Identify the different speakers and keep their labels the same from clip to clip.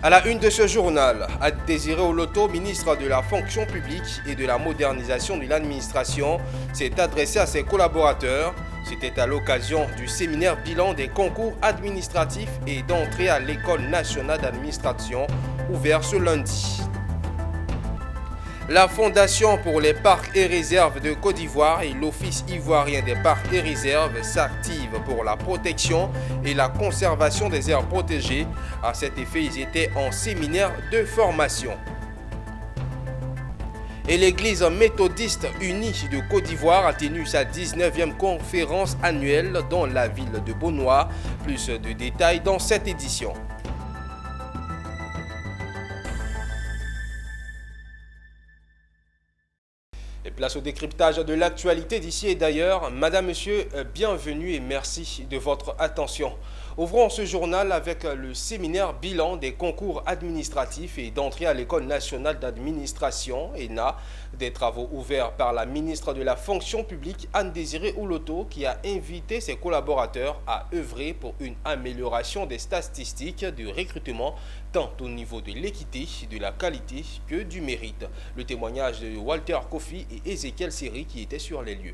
Speaker 1: À la une de ce journal, Désiré Oloto, ministre de la fonction publique et de la modernisation de l'administration, s'est adressé à ses collaborateurs. C'était à l'occasion du séminaire bilan des concours administratifs et d'entrée à l'École nationale d'administration, ouvert ce lundi. La Fondation pour les parcs et réserves de Côte d'Ivoire et l'Office ivoirien des parcs et réserves s'activent pour la protection et la conservation des aires protégées. À cet effet, ils étaient en séminaire de formation. Et l'Église méthodiste unie de Côte d'Ivoire a tenu sa 19e conférence annuelle dans la ville de Beaunois. Plus de détails dans cette édition. Et place au décryptage de l'actualité d'ici et d'ailleurs. Madame, monsieur, bienvenue et merci de votre attention. Ouvrons ce journal avec le séminaire bilan des concours administratifs et d'entrée à l'École nationale d'administration, ENA, des travaux ouverts par la ministre de la fonction publique Anne-Désiré Oloto, qui a invité ses collaborateurs à œuvrer pour une amélioration des statistiques de recrutement, tant au niveau de l'équité, de la qualité que du mérite. Le témoignage de Walter Kofi et Ezekiel Seri qui étaient sur les lieux.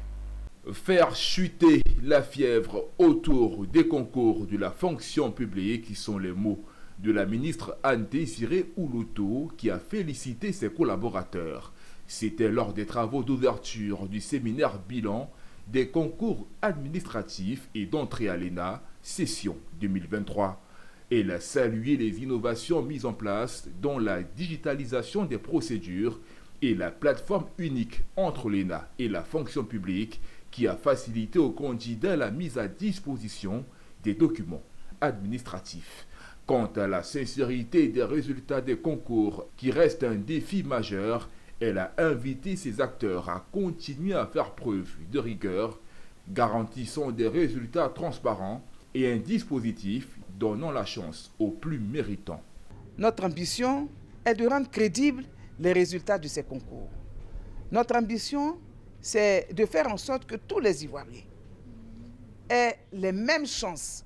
Speaker 2: Faire chuter la fièvre autour des concours de la fonction publique, qui sont les mots de la ministre Anne-Désiré Oloto, qui a félicité ses collaborateurs. C'était lors des travaux d'ouverture du séminaire bilan des concours administratifs et d'entrée à l'ENA, session 2023. Elle a salué les innovations mises en place dans la digitalisation des procédures et la plateforme unique entre l'ENA et la fonction publique, qui a facilité aux candidats la mise à disposition des documents administratifs. Quant à la sincérité des résultats des concours, qui reste un défi majeur, elle a invité ses acteurs à continuer à faire preuve de rigueur, garantissant des résultats transparents et un dispositif donnant la chance aux plus méritants.
Speaker 3: Notre ambition est de rendre crédibles les résultats de ces concours. Notre ambition, c'est de faire en sorte que tous les Ivoiriens aient les mêmes chances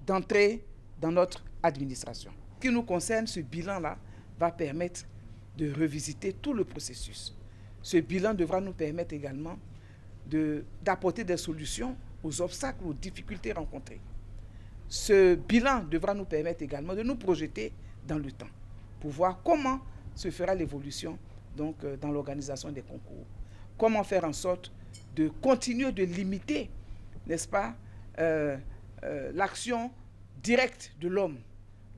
Speaker 3: d'entrer dans notre administration. Ce qui nous concerne, ce bilan-là va permettre de revisiter tout le processus. Ce bilan devra nous permettre également d'apporter des solutions aux obstacles, aux difficultés rencontrées. Ce bilan devra nous permettre également de nous projeter dans le temps pour voir comment se fera l'évolution dans l'organisation des concours. Comment faire en sorte de continuer de limiter, n'est-ce pas, l'action directe de l'homme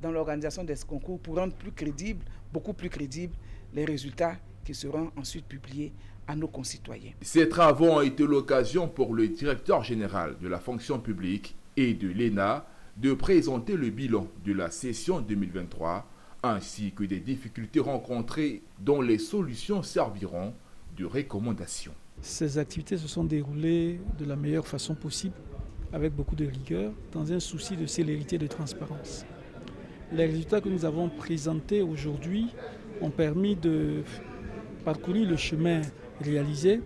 Speaker 3: dans l'organisation des concours pour rendre plus crédible, beaucoup plus crédibles, les résultats qui seront ensuite publiés à nos concitoyens.
Speaker 2: Ces travaux ont été l'occasion pour le directeur général de la fonction publique et de l'ENA de présenter le bilan de la session 2023 ainsi que des difficultés rencontrées dont les solutions serviront de recommandations.
Speaker 4: Ces activités se sont déroulées de la meilleure façon possible, avec beaucoup de rigueur, dans un souci de célérité et de transparence. Les résultats que nous avons présentés aujourd'hui ont permis de parcourir le chemin réalisé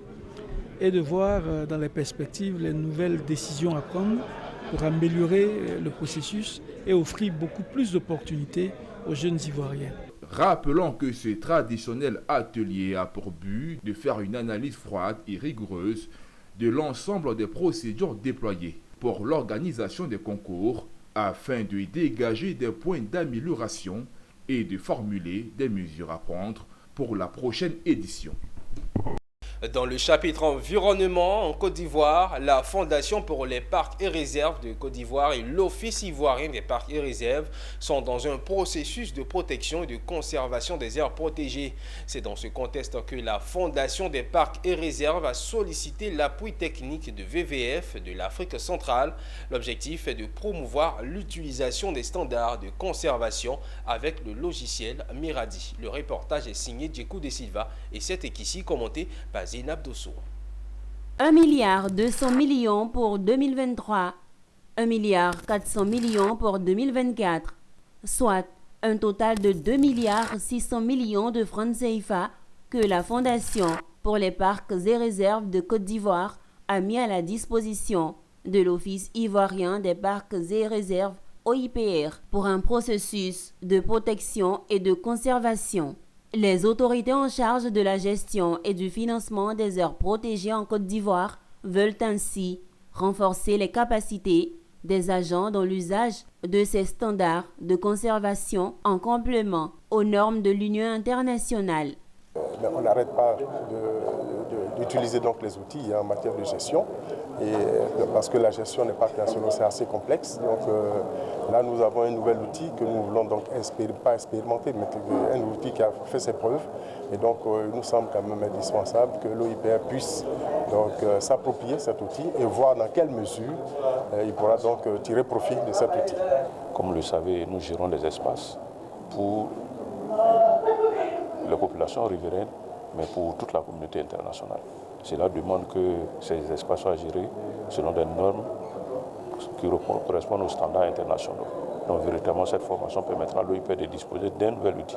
Speaker 4: et de voir dans les perspectives les nouvelles décisions à prendre pour améliorer le processus et offrir beaucoup plus d'opportunités aux jeunes Ivoiriens.
Speaker 2: Rappelons que ce traditionnel atelier a pour but de faire une analyse froide et rigoureuse de l'ensemble des procédures déployées pour l'organisation des concours afin de dégager des points d'amélioration et de formuler des mesures à prendre pour la prochaine édition.
Speaker 1: Dans le chapitre environnement en Côte d'Ivoire, la Fondation pour les parcs et réserves de Côte d'Ivoire et l'Office ivoirien des parcs et réserves sont dans un processus de protection et de conservation des aires protégées. C'est dans ce contexte que la Fondation des parcs et réserves a sollicité l'appui technique de VVF de l'Afrique centrale. L'objectif est de promouvoir l'utilisation des standards de conservation avec le logiciel Miradi. Le reportage est signé Djekou de Silva et c'est ici commenté par Zénab Dosso.
Speaker 5: 1,2 milliard pour 2023, 1,4 milliard pour 2024, soit un total de 2,6 milliards de francs CFA que la Fondation pour les parcs et réserves de Côte d'Ivoire a mis à la disposition de l'Office ivoirien des parcs et réserves OIPR pour un processus de protection et de conservation. Les autorités en charge de la gestion et du financement des aires protégées en Côte d'Ivoire veulent ainsi renforcer les capacités des agents dans l'usage de ces standards de conservation en complément aux normes de l'Union internationale.
Speaker 6: Mais on n'arrête pas d'utiliser donc les outils en matière de gestion, parce que la gestion n'est pas nationale, c'est assez complexe. Donc là, nous avons un nouvel outil que nous voulons donc pas expérimenter, mais un outil qui a fait ses preuves. Et donc, il nous semble quand même indispensable que l'OIPR puisse s'approprier cet outil et voir dans quelle mesure il pourra donc tirer profit de cet outil.
Speaker 7: Comme vous le savez, nous gérons des espaces pour la population riveraine, mais pour toute la communauté internationale. Cela demande que ces espaces soient gérés selon des normes qui correspondent aux standards internationaux. Donc véritablement, cette formation permettra à l'OIPR de disposer d'un nouvel outil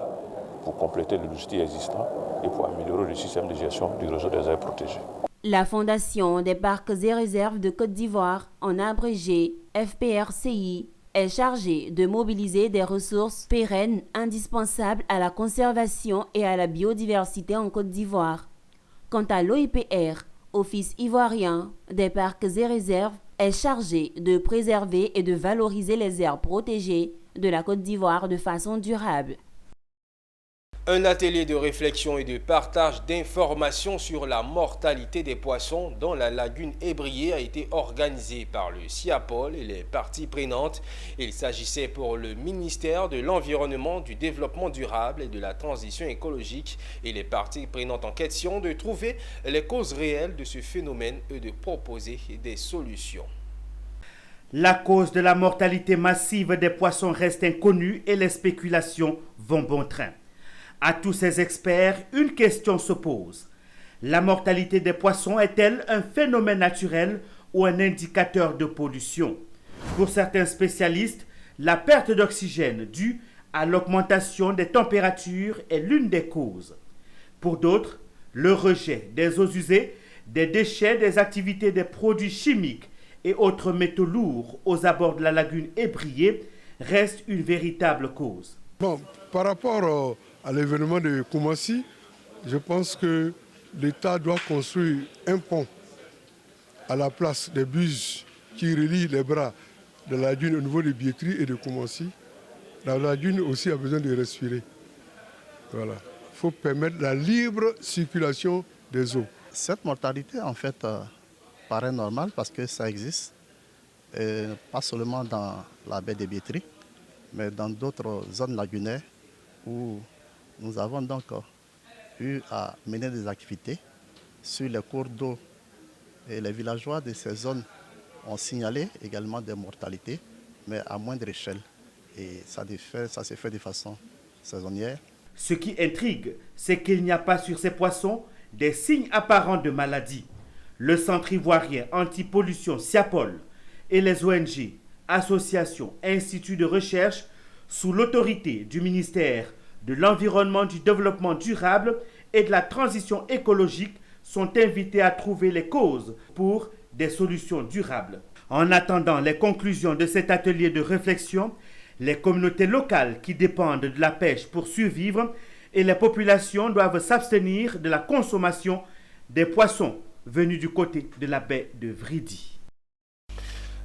Speaker 7: pour compléter les outils existants et pour améliorer le système de gestion du réseau des aires protégées.
Speaker 5: La Fondation des parcs et réserves de Côte d'Ivoire, en abrégé FPRCI, est chargée de mobiliser des ressources pérennes indispensables à la conservation et à la biodiversité en Côte d'Ivoire. Quant à l'OIPR, Office ivoirien des parcs et réserves, est chargé de préserver et de valoriser les aires protégées de la Côte d'Ivoire de façon durable.
Speaker 1: Un atelier de réflexion et de partage d'informations sur la mortalité des poissons dans la lagune Ébrié a été organisé par le SIAPOL et les parties prenantes. Il s'agissait pour le ministère de l'Environnement, du Développement durable et de la Transition écologique et les parties prenantes en question de trouver les causes réelles de ce phénomène et de proposer des solutions.
Speaker 8: La cause de la mortalité massive des poissons reste inconnue et les spéculations vont bon train. À tous ces experts, une question se pose. La mortalité des poissons est-elle un phénomène naturel ou un indicateur de pollution? Pour certains spécialistes, la perte d'oxygène due à l'augmentation des températures est l'une des causes. Pour d'autres, le rejet des eaux usées, des déchets, des activités des produits chimiques et autres métaux lourds aux abords de la lagune Ébrié reste une véritable cause.
Speaker 9: Bon, par rapport à l'événement de Koumassi, je pense que l'État doit construire un pont à la place des buses qui relient les bras de la dune au niveau de Biétri et de Koumassi. La dune aussi a besoin de respirer. Voilà. Il faut permettre la libre circulation des eaux.
Speaker 10: Cette mortalité, en fait, paraît normale parce que ça existe, et pas seulement dans la baie de Biétri, mais dans d'autres zones lagunaires où nous avons donc eu à mener des activités sur les cours d'eau. Et les villageois de ces zones ont signalé également des mortalités, mais à moindre échelle. Et ça s'est fait de façon saisonnière.
Speaker 8: Ce qui intrigue, c'est qu'il n'y a pas sur ces poissons des signes apparents de maladie. Le Centre ivoirien anti-pollution SIAPOL et les ONG, associations, instituts de recherche sous l'autorité du ministère de l'Environnement, du Développement durable et de la Transition écologique sont invités à trouver les causes pour des solutions durables. En attendant les conclusions de cet atelier de réflexion, les communautés locales qui dépendent de la pêche pour survivre et les populations doivent s'abstenir de la consommation des poissons venus du côté de la baie de Vridi.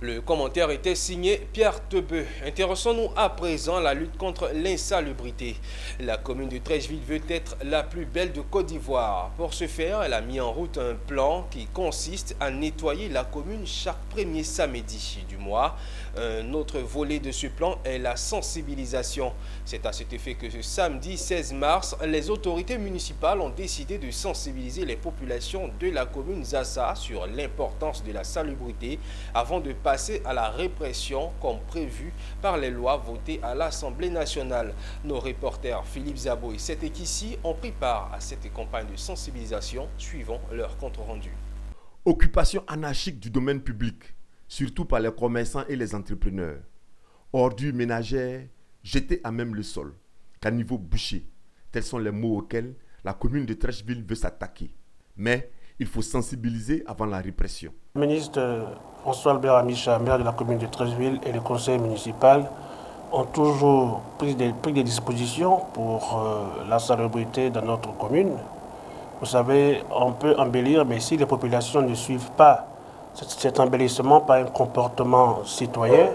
Speaker 1: Le commentaire était signé Pierre Tebeu. Intéressons-nous à présent à la lutte contre l'insalubrité. La commune de Treichville veut être la plus belle de Côte d'Ivoire. Pour ce faire, elle a mis en route un plan qui consiste à nettoyer la commune chaque premier samedi du mois. Un autre volet de ce plan est la sensibilisation. C'est à cet effet que ce samedi 16 mars, les autorités municipales ont décidé de sensibiliser les populations de la commune Zassa sur l'importance de la salubrité avant de passer à la répression comme prévu par les lois votées à l'Assemblée nationale. Nos reporters Philippe Zabo et Setek ici ont pris part à cette campagne de sensibilisation. Suivant leur compte rendu.
Speaker 11: Occupation anarchique du domaine public, surtout par les commerçants et les entrepreneurs. Ordures ménagères jetées à même le sol, caniveaux bouchés. Tels sont les mots auxquels la commune de Treichville veut s'attaquer. Mais il faut sensibiliser avant la répression.
Speaker 12: Le ministre François Albert Amicha, maire de la commune de Treichville, et le conseil municipal ont toujours pris des dispositions pour la salubrité dans notre commune. Vous savez, on peut embellir, mais si les populations ne suivent pas cet embellissement par un comportement citoyen,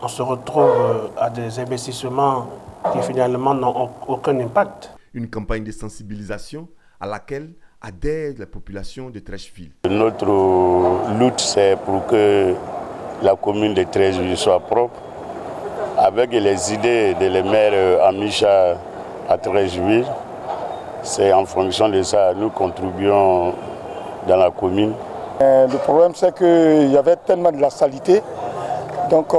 Speaker 12: on se retrouve à des investissements qui finalement n'ont aucun impact.
Speaker 11: Une campagne de sensibilisation à laquelle adhèrent les populations de Treichville.
Speaker 13: Notre lutte, c'est pour que la commune de Treichville soit propre, avec les idées de les maires Amicha à Treichville. C'est en fonction de ça, nous contribuons dans la commune.
Speaker 14: Le problème, c'est qu'il y avait tellement de la saleté, donc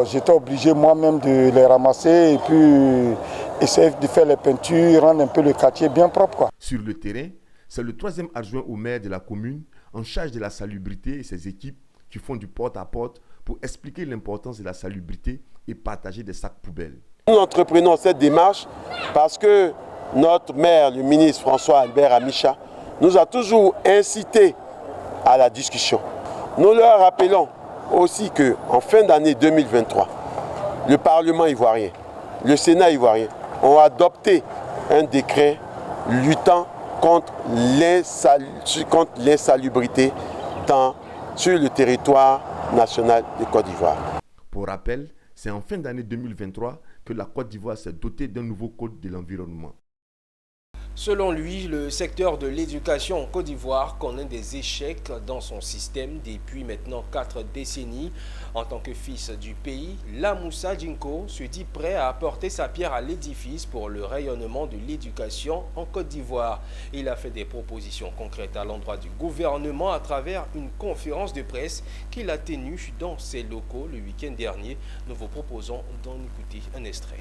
Speaker 14: j'étais obligé moi-même de les ramasser et puis essayer de faire les peintures, rendre un peu le quartier bien propre, quoi.
Speaker 11: Sur le terrain, c'est le 3e adjoint au maire de la commune en charge de la salubrité et ses équipes qui font du porte-à-porte pour expliquer l'importance de la salubrité et partager des sacs poubelles.
Speaker 15: Nous entreprenons cette démarche parce que notre maire, le ministre François-Albert Amicha, nous a toujours incité à la discussion. Nous leur rappelons aussi qu'en fin d'année 2023, le Parlement ivoirien, le Sénat ivoirien ont adopté un décret luttant contre l'insalubrité sur le territoire national de Côte d'Ivoire.
Speaker 11: Pour rappel, c'est en fin d'année 2023 que la Côte d'Ivoire s'est dotée d'un nouveau code de l'environnement.
Speaker 1: Selon lui, le secteur de l'éducation en Côte d'Ivoire connaît des échecs dans son système depuis maintenant 4 décennies. En tant que fils du pays, Lamoussa Djinko se dit prêt à apporter sa pierre à l'édifice pour le rayonnement de l'éducation en Côte d'Ivoire. Il a fait des propositions concrètes à l'endroit du gouvernement à travers une conférence de presse qu'il a tenue dans ses locaux le week-end dernier. Nous vous proposons d'en écouter un extrait.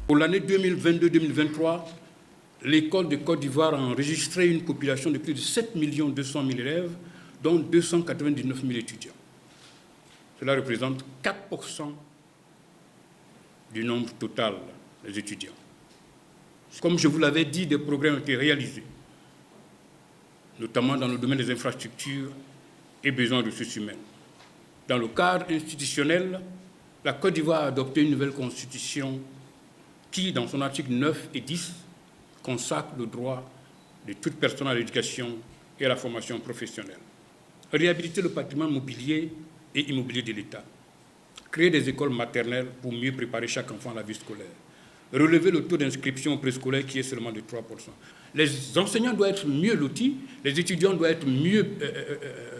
Speaker 16: Pour l'année 2022-2023, l'école de Côte d'Ivoire a enregistré une population de plus de 7 200 000 élèves, dont 299 000 étudiants. Cela représente 4% du nombre total des étudiants. Comme je vous l'avais dit, des progrès ont été réalisés, notamment dans le domaine des infrastructures et besoins de ressources humaines. Dans le cadre institutionnel, la Côte d'Ivoire a adopté une nouvelle constitution qui, dans son article 9 et 10, consacre le droit de toute personne à l'éducation et à la formation professionnelle. Réhabiliter le patrimoine mobilier et immobilier de l'État. Créer des écoles maternelles pour mieux préparer chaque enfant à la vie scolaire. Relever le taux d'inscription au préscolaire qui est seulement de 3%. Les enseignants doivent être mieux lotis, les étudiants doivent être mieux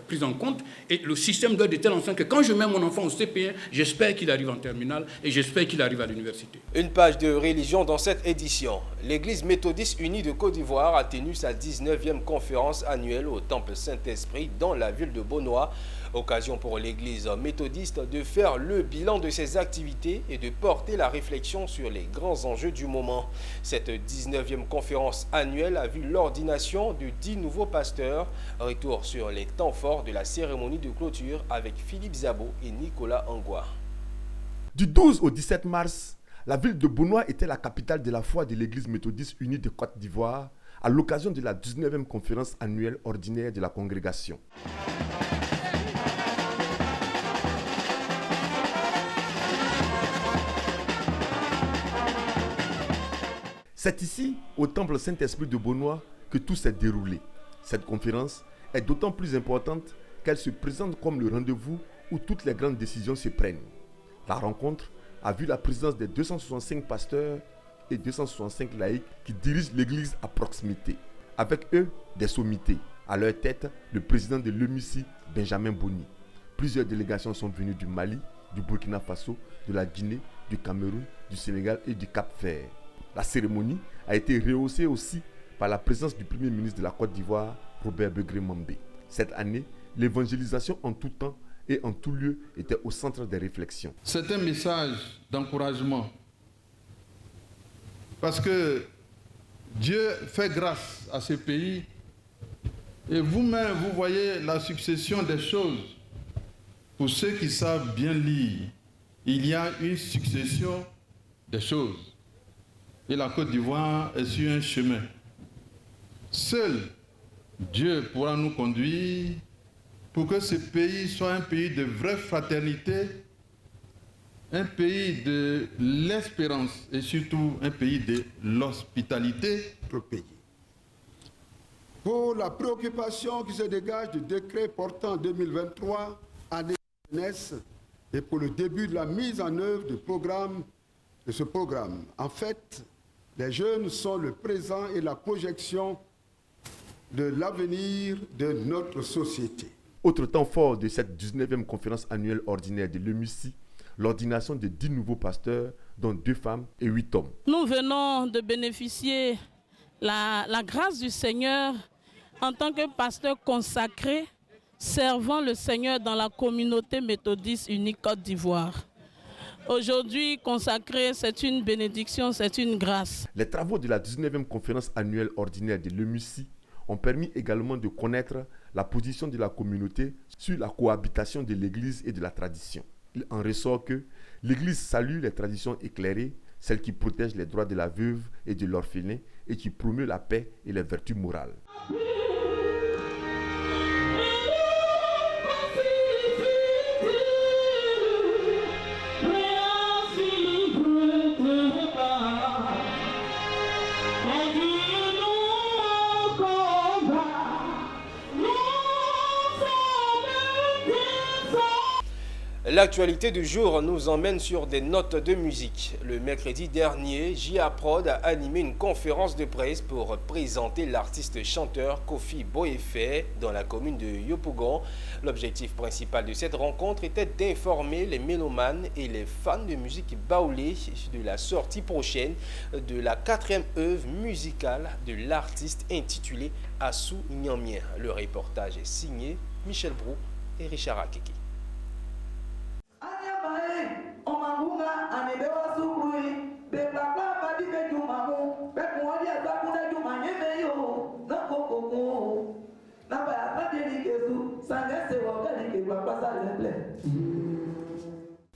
Speaker 16: pris en compte et le système doit être de telle sorte que quand je mets mon enfant au CP1, j'espère qu'il arrive en terminale et j'espère qu'il arrive à l'université.
Speaker 1: Une page de religion dans cette édition. L'Église méthodiste unie de Côte d'Ivoire a tenu sa 19e conférence annuelle au Temple Saint-Esprit dans la ville de Bonoa. Occasion pour l'Église méthodiste de faire le bilan de ses activités et de porter la réflexion sur les grands enjeux du moment. Cette 19e conférence annuelle a vu l'ordination de 10 nouveaux pasteurs. Retour sur les temps forts de la cérémonie de clôture avec Philippe Zabo et Nicolas Angwa.
Speaker 11: Du 12 au 17 mars, la ville de Bonoa était la capitale de la foi de l'Église méthodiste unie de Côte d'Ivoire à l'occasion de la 19e conférence annuelle ordinaire de la congrégation. C'est ici, au Temple Saint-Esprit de Bonoa, que tout s'est déroulé. Cette conférence est d'autant plus importante qu'elle se présente comme le rendez-vous où toutes les grandes décisions se prennent. La rencontre a vu la présence des 265 pasteurs et 265 laïcs qui dirigent l'église à proximité. Avec eux, des sommités. À leur tête, le président de l'EMICI, Benjamin Boni. Plusieurs délégations sont venues du Mali, du Burkina Faso, de la Guinée, du Cameroun, du Sénégal et du Cap-Vert. La cérémonie a été rehaussée aussi par la présence du Premier ministre de la Côte d'Ivoire, Robert Begré-Mambé. Cette année, l'évangélisation en tout temps et en tout lieu était au centre des réflexions.
Speaker 17: C'est un message d'encouragement parce que Dieu fait grâce à ce pays et vous-même, vous voyez la succession des choses. Pour ceux qui savent bien lire, il y a une succession des choses. Et la Côte d'Ivoire est sur un chemin. Seul Dieu pourra nous conduire pour que ce pays soit un pays de vraie fraternité, un pays de l'espérance et surtout un pays de l'hospitalité.
Speaker 18: Notre pays. Pour la préoccupation qui se dégage du décret portant 2023 année de jeunesse et pour le début de la mise en œuvre de ce programme. En fait, les jeunes sont le présent et la projection de l'avenir de notre société.
Speaker 11: Autre temps fort de cette 19e conférence annuelle ordinaire de l'EMUCI, l'ordination de 10 nouveaux pasteurs, dont 2 femmes et 8 hommes.
Speaker 19: Nous venons de bénéficier la grâce du Seigneur en tant que pasteur consacré, servant le Seigneur dans la communauté méthodiste unique Côte d'Ivoire. Aujourd'hui, consacré, c'est une bénédiction, c'est une grâce.
Speaker 11: Les travaux de la 19e conférence annuelle ordinaire de l'EMUCI ont permis également de connaître la position de la communauté sur la cohabitation de l'Église et de la tradition. Il en ressort que l'Église salue les traditions éclairées, celles qui protègent les droits de la veuve et de l'orphelin et qui promeut la paix et les vertus morales.
Speaker 1: L'actualité du jour nous emmène sur des notes de musique. Le mercredi dernier, J.A. Prod a animé une conférence de presse pour présenter l'artiste chanteur Kofi Boyefe dans la commune de Yopougon. L'objectif principal de cette rencontre était d'informer les mélomanes et les fans de musique baoulée de la sortie prochaine de la 4e œuvre musicale de l'artiste intitulée Assou Nyamien. Le reportage est signé Michel Brou et Richard Akeki.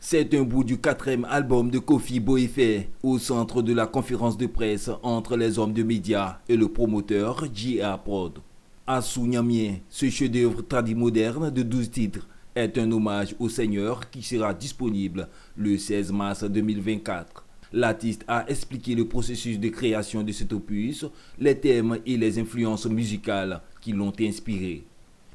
Speaker 20: C'est un bout du 4e album de Kofi Boyefe au centre de la conférence de presse entre les hommes de médias et le promoteur J.A. Prod. Assou Nyamien, ce chef-d'œuvre tradimoderne de 12 titres, est un hommage au Seigneur qui sera disponible le 16 mars 2024. L'artiste a expliqué le processus de création de cet opus, les thèmes et les influences musicales qui l'ont inspiré.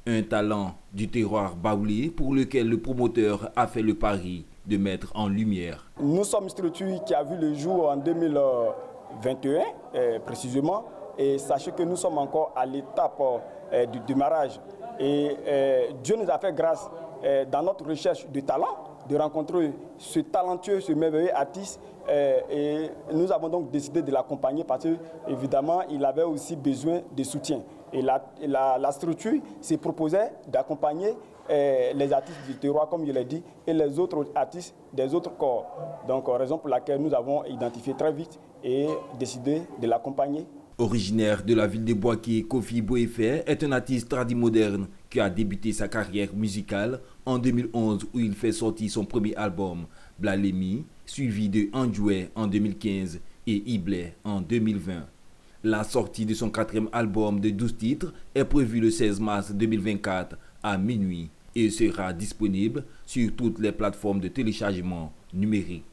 Speaker 20: Un talent du terroir baoulé pour lequel le promoteur a fait le pari de mettre en lumière.
Speaker 21: Nous sommes une structure qui a vu le jour en 2021 précisément, et sachez que nous sommes encore à l'étape du démarrage. Et Dieu nous a fait grâce dans notre recherche de talent, de rencontrer ce talentueux, ce merveilleux artiste. Et nous avons donc décidé de l'accompagner parce qu'évidemment, il avait aussi besoin de soutien. Et la structure s'est proposée d'accompagner les artistes du terroir, comme je l'ai dit, et les autres artistes des autres corps. Donc, raison pour laquelle nous avons identifié très vite et décidé de l'accompagner.
Speaker 20: Originaire de la ville de Boaké, Kofi Boyefe est un artiste tradimoderne qui a débuté sa carrière musicale en 2011 où il fait sortir son premier album, Blalemi, suivi de Andjoué en 2015 et Iblé en 2020. La sortie de son 4e album de 12 titres est prévue le 16 mars 2024 à minuit et sera disponible sur toutes les plateformes de téléchargement numérique.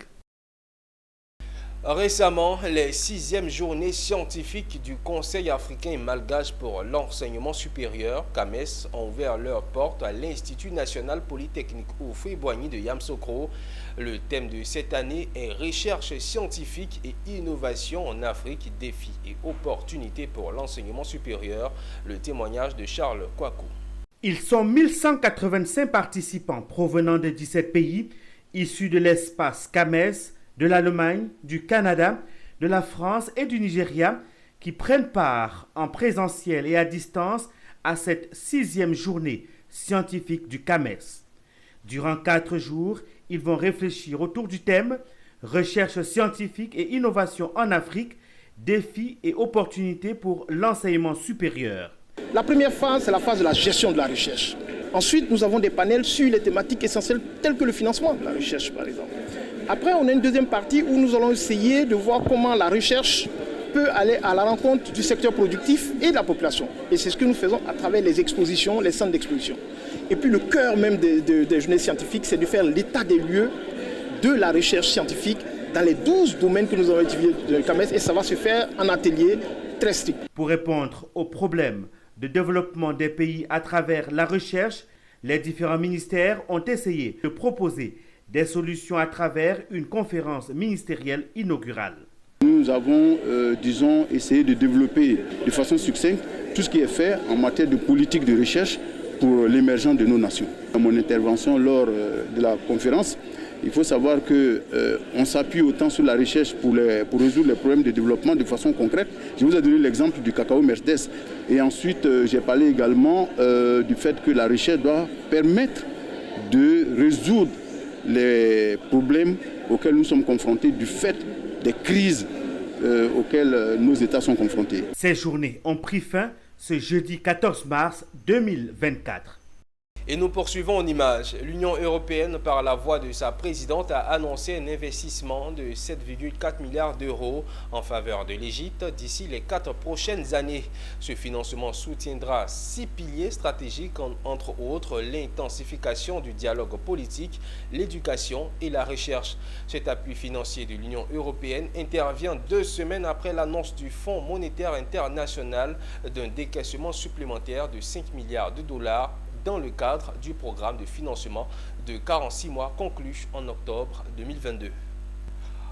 Speaker 1: Récemment, les 6e journées scientifiques du Conseil africain et malgache pour l'enseignement supérieur, CAMES, ont ouvert leurs portes à l'Institut national polytechnique Houphouët-Boigny de Yamoussoukro. Le thème de cette année est recherche scientifique et innovation en Afrique, défis et opportunités pour l'enseignement supérieur. Le témoignage de Charles Kouakou.
Speaker 8: Ils sont 1185 participants provenant de 17 pays, issus de l'espace CAMES, de l'Allemagne, du Canada, de la France et du Nigeria, qui prennent part en présentiel et à distance à cette 6e journée scientifique du CAMES. Durant 4 jours, ils vont réfléchir autour du thème « Recherche scientifique et innovation en Afrique, défis et opportunités pour l'enseignement supérieur ».
Speaker 22: La première phase, c'est la phase de la gestion de la recherche. Ensuite, nous avons des panels sur les thématiques essentielles telles que le financement de la recherche, par exemple. Après, on a une deuxième partie où nous allons essayer de voir comment la recherche peut aller à la rencontre du secteur productif et de la population. Et c'est ce que nous faisons à travers les expositions, les centres d'exposition. Et puis le cœur même des journées scientifiques, c'est de faire l'état des lieux de la recherche scientifique dans les 12 domaines que nous avons étudiés de CAMES, et ça va se faire en atelier très strict.
Speaker 8: Pour répondre aux problèmes de développement des pays à travers la recherche, les différents ministères ont essayé de proposer des solutions à travers une conférence ministérielle inaugurale.
Speaker 3: Nous avons, disons, essayé de développer de façon succincte tout ce qui est fait en matière de politique de recherche pour l'émergence de nos nations. Dans mon intervention lors de la conférence, il faut savoir qu'on s'appuie autant sur la recherche pour résoudre les problèmes de développement de façon concrète. Je vous ai donné l'exemple du cacao Mercedes. Et ensuite, j'ai parlé également du fait que la recherche doit permettre de résoudre les problèmes auxquels nous sommes confrontés du fait des crises auxquelles nos États sont confrontés.
Speaker 8: Ces journées ont pris fin ce jeudi 14 mars 2024.
Speaker 1: Et nous poursuivons en images. L'Union européenne, par la voix de sa présidente, a annoncé un investissement de 7,4 milliards d'euros en faveur de l'Égypte d'ici les 4 prochaines années. Ce financement soutiendra 6 piliers stratégiques, entre autres l'intensification du dialogue politique, l'éducation et la recherche. Cet appui financier de l'Union européenne intervient 2 semaines après l'annonce du Fonds monétaire international d'un décaissement supplémentaire de 5 milliards de dollars dans le cadre du programme de financement de 46 mois conclu en octobre 2022.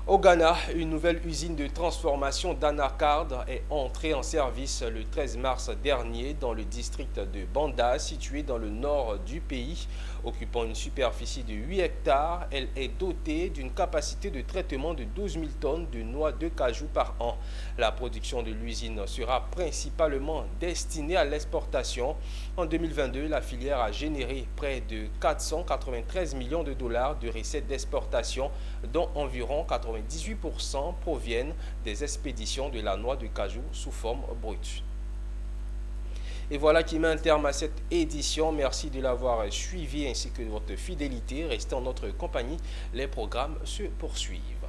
Speaker 1: Au Ghana, une nouvelle usine de transformation d'anacarde est entrée en service le 13 mars dernier dans le district de Banda, situé dans le nord du pays. Occupant une superficie de 8 hectares, elle est dotée d'une capacité de traitement de 12 000 tonnes de noix de cajou par an. La production de l'usine sera principalement destinée à l'exportation. En 2022, la filière a généré près de 493 millions de dollars de recettes d'exportation, dont environ 98% proviennent des expéditions de la noix de cajou sous forme brute. Et voilà qui met un terme à cette édition. Merci de l'avoir suivi ainsi que de votre fidélité. Restez en notre compagnie. Les programmes se poursuivent.